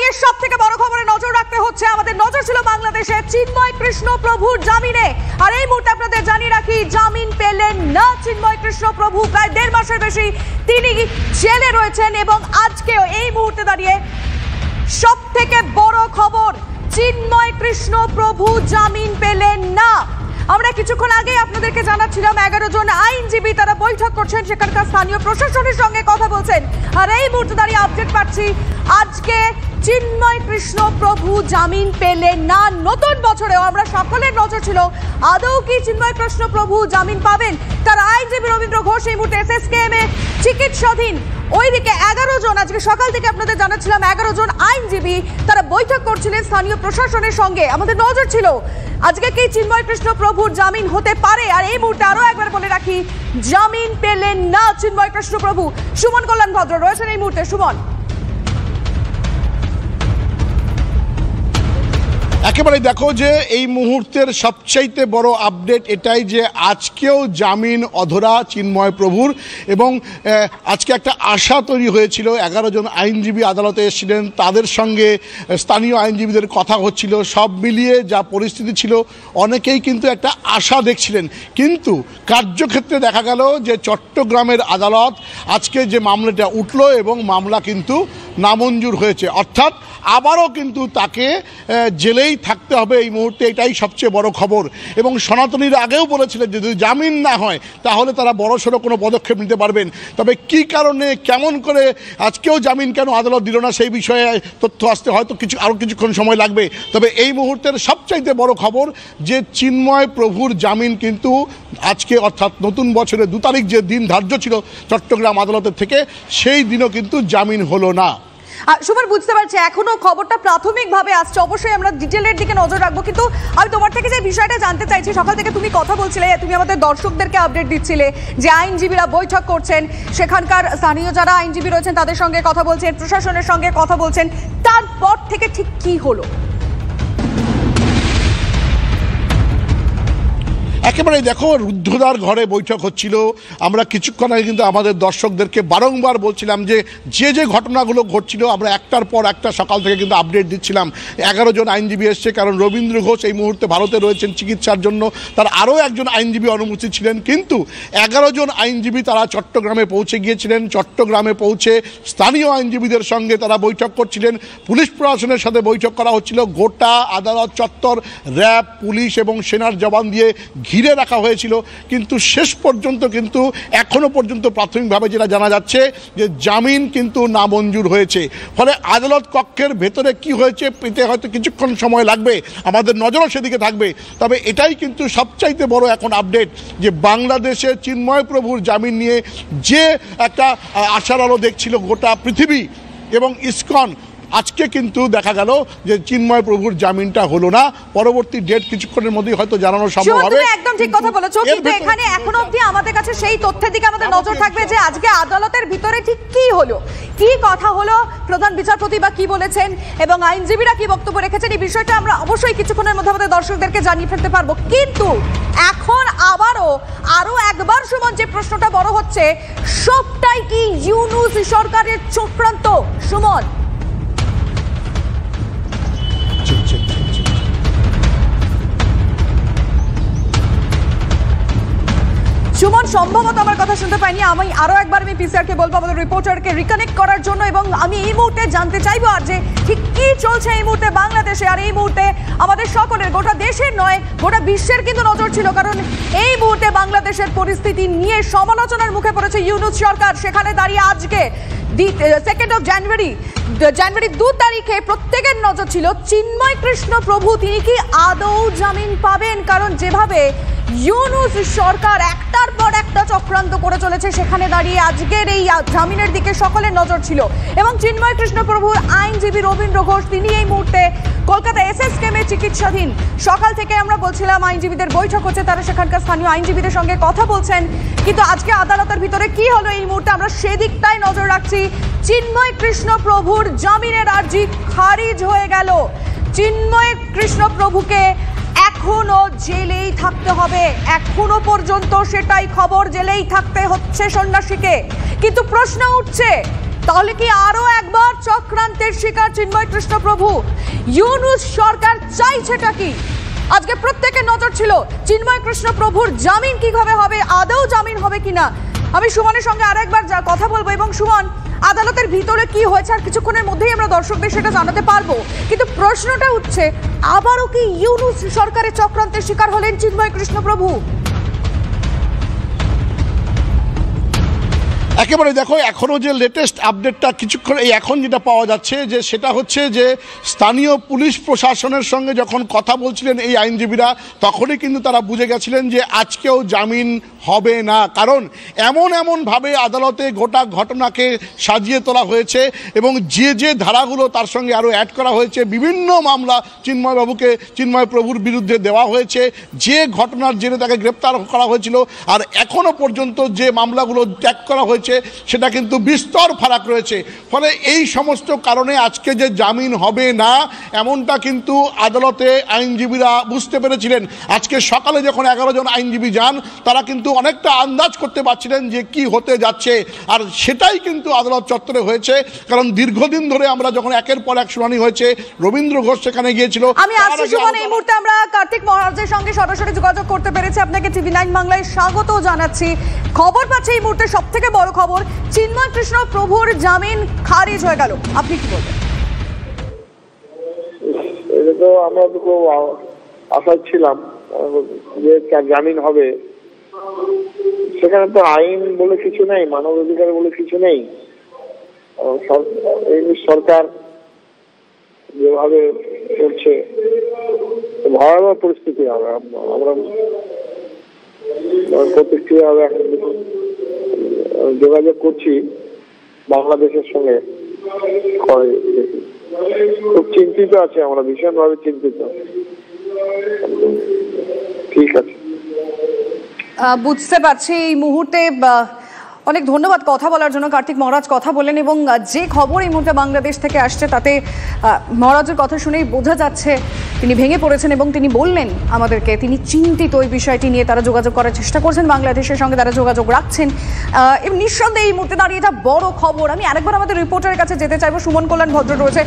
দিকে সবথেকে বড় খবরে নজর রাখতে হচ্ছে। আমাদের নজর ছিল বাংলাদেশে চিন্ময় কৃষ্ণ প্রভুর জামিনে, আর এই মুহূর্তে আপনাদের জানিয়ে রাখি জামিন পেলেন না চিন্ময় কৃষ্ণ প্রভু। প্রায় 1.5 মাসের বেশি তিনি জেলে রয়েছেন এবং আজকেও এই মুহূর্তে দাঁড়িয়ে সবথেকে বড় খবর, চিন্ময় কৃষ্ণ প্রভু জামিন পেলেন না। আমরা কিছুক্ষণ আগে আপনাদেরকে জানাচ্ছিলাম 11 জন আইনজীবী তারা বৈঠক করছেন, সেখানকার স্থানীয় প্রশাসনের সঙ্গে কথা বলছেন, আর এই মুহূর্তে দাঁড়িয়ে আপডেট পাচ্ছি আজকে চিন্ময় কৃষ্ণ প্রভু জামিন পেলেন না। নতুন বছরেও আমরা সকলের নজর ছিল আদৌ কি চিন্ময় কৃষ্ণ প্রভু জামিন পাবেন। তার আইনজীবী রবীন্দ্র ঘোষ এই মুহূর্তে SSKM এ চিকিৎসাধীন। ওইদিকে 11 জন, আজকে সকাল থেকে আপনাদের জানাচ্ছিলাম 11 জন আইনজীবী তারা বৈঠক করছিলেন স্থানীয় প্রশাসনের সঙ্গে। আমাদের নজর ছিল আজকে কি চিন্ময় কৃষ্ণ প্রভুর জামিন হতে পারে। আর এই মুহূর্তে আরো একবার বলে রাখি জামিন পেলেন না চিন্ময় কৃষ্ণ প্রভু। সুমন কল্যাণ ভদ্র রয়েছেন এই মুহূর্তে। সুমন, একেবারে দেখো যে এই মুহূর্তের সবচাইতে বড় আপডেট এটাই যে আজকেও জামিন অধরা চিন্ময় প্রভুর, এবং আজকে একটা আশা তৈরি হয়েছিল। 11 জন আইনজীবী আদালতে এসেছিলেন, তাদের সঙ্গে স্থানীয় আইনজীবীদের কথা হচ্ছিল, সব মিলিয়ে যা পরিস্থিতি ছিল অনেকেই কিন্তু একটা আশা দেখছিলেন। কিন্তু কার্যক্ষেত্রে দেখা গেল যে চট্টগ্রামের আদালত আজকে যে মামলাটা উঠল এবং মামলা কিন্তু নামঞ্জুর হয়েছে, অর্থাৎ আবারও কিন্তু তাকে জেলেই থাকতে হবে এই মুহূর্তে, এটাই সবচেয়ে বড় খবর। এবং সনাতনীরা আগেও বলেছিলেন যে যদি জামিন না হয় তাহলে তারা বড়সড় কোনো পদক্ষেপ নিতে পারবেন। তবে কি কারণে, কেমন করে আজকেও জামিন কেন আদালত দিল না সেই বিষয়ে তথ্য আসতে হয়তো আরও কিছুক্ষণ সময় লাগবে। তবে এই মুহূর্তের সবচাইতে বড় খবর যে চিন্ময় প্রভুর জামিন কিন্তু আজকে, অর্থাৎ নতুন বছরের 2 তারিখ যে দিন ধার্য ছিল চট্টগ্রাম আদালতের থেকে, সেই দিনও কিন্তু জামিন হলো না। সুমন, বুঝতে পারছি এখনো খবরটা প্রাথমিকভাবে আসছে, অবশ্যই আমরা ডিটেলের দিকে নজর রাখবো। কিন্তু আমি তোমার থেকে যে বিষয়টা জানতে চাইছি, সকাল থেকে তুমি কথা বলছিলে, তুমি আমাদের দর্শকদেরকে আপডেট দিচ্ছিলে যে আইনজীবীরা বৈঠক করছেন, সেখানকার স্থানীয় যারা আইনজীবী রয়েছেন তাদের সঙ্গে কথা বলছেন, প্রশাসনের সঙ্গে কথা বলছেন, তারপর থেকে ঠিক কি হলো? একেবারে দেখো রুদ্ধদ্বার ঘরে বৈঠক হচ্ছিল। আমরা কিছুক্ষণ আগে কিন্তু আমাদের দর্শকদেরকে বারংবার বলছিলাম যে যে ঘটনাগুলো ঘটছিল আমরা একটার পর একটা সকাল থেকে কিন্তু আপডেট দিচ্ছিলাম। 11 জন আইনজীবী এসছে, কারণ রবীন্দ্র ঘোষ এই মুহূর্তে ভারতে রয়েছেন চিকিৎসার জন্য, তার আরও একজন আইনজীবী অনুপস্থিত ছিলেন। কিন্তু 11 জন আইনজীবী তারা চট্টগ্রামে পৌঁছে গিয়েছিলেন। চট্টগ্রামে পৌঁছে স্থানীয় আইনজীবীদের সঙ্গে তারা বৈঠক করছিলেন, পুলিশ প্রশাসনের সাথে বৈঠক করা হচ্ছিল। গোটা আদালত চত্বর র্যাব, পুলিশ এবং সেনার জওয়ান দিয়ে ঘিরে রাখা হয়েছিল। কিন্তু শেষ পর্যন্ত কিন্তু এখনো পর্যন্ত প্রাথমিকভাবে যেটা জানা যাচ্ছে যে জামিন কিন্তু নামঞ্জুর হয়েছে। ফলে আদালত কক্ষের ভেতরে কি হয়েছে পেতে হয়তো কিছুক্ষণ সময় লাগবে, আমাদের নজরও সেদিকে থাকবে। তবে এটাই কিন্তু সবচাইতে বড় এখন আপডেট যে বাংলাদেশে চিন্ময় প্রভুর জামিন নিয়ে যে একটা আশার আলো দেখছিল গোটা পৃথিবী এবং ইসকন, আজকে কিন্তু দেখা গেল যে চিন্ময় প্রভুর জামিনটা হলো না। পরবর্তী ডেট কিছুক্ষণের মধ্যেই হয়তো জানানো সম্ভব হবে। একদম ঠিক কথা বলেছো, কিন্তু এখানে এখনো অবধি আমাদের কাছে সেই তথ্যের দিকে আমাদের নজর থাকবে যে আজকে আদালতের ভিতরে ঠিক কি হলো, কি কথা হলো, প্রধান বিচারপতি বা কি বলেছেন এবং আইনজীবীরা কি বক্তব্য রেখেছেন, এই বিষয়টা আমরা অবশ্যই কিছুক্ষণের মধ্যে আমাদের দর্শকদেরকে জানিয়ে ফেলতে পারবো। কিন্তু এখন আরো একবার সুমন, যে প্রশ্নটা বড় হচ্ছে, সবটাই কি ইউনূস সরকারের চক্রান্ত? সুমন, সুমন সম্ভবত আমার কথা শুনতে পাইনি। আমি আরো একবার পিসিআরকে বলবো আমাদের রিপোর্টারকে রিকানেক্ট করার জন্য, এবং আমি এই মুহূর্তে জানতে চাইবো আর যে ঠিক কি চলছে এই মুহূর্তে বাংলাদেশে। আর এই মুহূর্তে আমাদের সকলের, গোটা দেশের নয় গোটা বিশ্বের কিন্তু নজর ছিল, কারণ এই মুহূর্তে বাংলাদেশের পরিস্থিতি নিয়ে সমালোচনার মুখে পড়েছে ইউনূস সরকার। সেখানে দাঁড়িয়ে আজকে 2 জানুয়ারি 2 তারিখে প্রত্যেকের নজর ছিল চিন্ময় কৃষ্ণ প্রভু তিনি কি আদৌ জামিন পাবেন, কারণ যেভাবে ইউনূস সরকার একটার পর একটা চক্রান্ত করে চলেছে, সেখানে দাঁড়িয়ে আজকের এই জামিনের দিকে সকলের নজর ছিল। এবং চিন্ময় কৃষ্ণ প্রভুর আইনজীবী রবীন্দ্র ঘোষ তিনি এই মুহূর্তে কলকাতা SSKM এ চিকিৎসাধীন। সকাল থেকে আমরা বলছিলাম আইনজীবীদের বৈঠক হচ্ছে, তারা সেখানকার স্থানীয় আইনজীবীদের সঙ্গে কথা বলছেন। কিন্তু আজকে আদালতের ভিতরে কি হলো এই মুহূর্তে আমরা সেদিকটাই নজর রাখছি। চিন্ময় কৃষ্ণ প্রভুর জামিনের আর্জি খারিজ হয়ে গেল। চিন্ময় কৃষ্ণ প্রভুকে এখনো জেলেই থাকতে হবে, এখনো পর্যন্ত সেটাই খবর, জেলেই থাকতে হচ্ছে সন্ন্যাসীকে। কিন্তু প্রশ্ন উঠছে তাহলে কি আরো একবার চক্রান্তের শিকার চিন্ময় কৃষ্ণপ্রভু? ইউনূস সরকার চাইছেটা কি? আজকে প্রত্যেকের নজর ছিল চিন্ময় কৃষ্ণপ্রভুর জামিন কিভাবে হবে, আদৌ জামিন হবে কিনা। আমি সুমনের সঙ্গে আরেকবার কথা বলবো। এবং সুমন, আদালতের ভিতরে কি হয়েছে আর কিছুক্ষণের মধ্যেই আমরা দর্শকদের সেটা জানাতে পারবো, কিন্তু প্রশ্নটা হচ্ছে আবারও কি ইউনূস সরকারের চক্রান্তের শিকার হলেন চিন্ময় কৃষ্ণপ্রভু? একেবারে দেখো, এখনো যে লেটেস্ট আপডেটটা কিছুক্ষণ এখন যেটা পাওয়া যাচ্ছে যে সেটা হচ্ছে যে স্থানীয় পুলিশ প্রশাসনের সঙ্গে যখন কথা বলছিলেন এই আইনজীবীরা, তখনই কিন্তু তারা বুঝে গেছিলেন যে আজকেও জামিন হবে না। কারণ এমনভাবে আদালতে গোটা ঘটনাকে সাজিয়ে তোলা হয়েছে এবং যে ধারাগুলো তার সঙ্গে আরও অ্যাড করা হয়েছে, বিভিন্ন মামলা চিন্ময় প্রভুর বিরুদ্ধে দেওয়া হয়েছে, যে ঘটনার জেরে তাকে গ্রেপ্তার করা হয়েছিল আর এখনও পর্যন্ত যে মামলাগুলো ত্যাগ করা হয়েছে সেটা কিন্তু বিস্তর ফারাক রয়েছে। ফলে এই সমস্ত কারণে আজকে যে জামিন হবে না এমনটা কিন্তু আদালতে আইনজীবীরা বুঝতে পেরেছিলেন। আজকে সকালে যখন 11 জন আইনজীবী যান, তারা কিন্তু অনেকটা আন্দাজ করতে পারছিলেন যে কি হতে যাচ্ছে, আর সেটাই কিন্তু আদালত চত্বরে হয়েছে। কারণ দীর্ঘদিন ধরে আমরা যখন একের পর এক শুনানি হয়েছে, রবীন্দ্র ঘোষ সেখানে গিয়েছিল। আমি আসছি সুমন, এই মুহূর্তে আমরা কার্তিক মহারাজের সঙ্গে সরাসরি যোগাযোগ করতে পেরেছি। আপনাকে TV9 বাংলায় স্বাগত জানাচ্ছি। খবর পাচ্ছি এই মুহূর্তে সব থেকে বড় খবর, চিন্ময় কৃষ্ণপ্রভুর জামিন খারিজ হয়ে গেল। আপনি কি বলবেন? এটা তো আমরা তো খুব আশায় ছিলাম যে জামিন হবে। সেখানে তো আইন বলে কিছু নেই, মানব অধিকার বলে কিছু নেই। সরকার যেভাবে চলছে ভয়াবহ পরিস্থিতি হবে। আমরা প্রতিক্রিয়াভাবে এখন যোগাযোগ করছি বাংলাদেশের সঙ্গে, খুব চিন্তিত আছে, আমরা ভীষণভাবে চিন্তিত। ঠিক আছে, বুঝতে পারছি। এই মুহূর্তে অনেক ধন্যবাদ কথা বলার জন্য। কার্তিক মহারাজ কথা বলেন এবং যে খবর এই মুহূর্তে বাংলাদেশ থেকে আসছে তাতে মহারাজের কথা শুনেই বোঝা যাচ্ছে তিনি ভেঙে পড়েছেন এবং তিনি বললেন আমাদেরকে তিনি চিন্তিত এই বিষয়টি নিয়ে। তারা যোগাযোগ করার চেষ্টা করছেন, বাংলাদেশের সঙ্গে তারা যোগাযোগ রাখছেন এবং নিঃসন্দেহে এই মুহূর্তে দাঁড়িয়ে এটা বড় খবর। আমি আরেকবার আমাদের রিপোর্টারের কাছে যেতে চাইবো, সুমন কল্যাণ ভদ্র রয়েছে।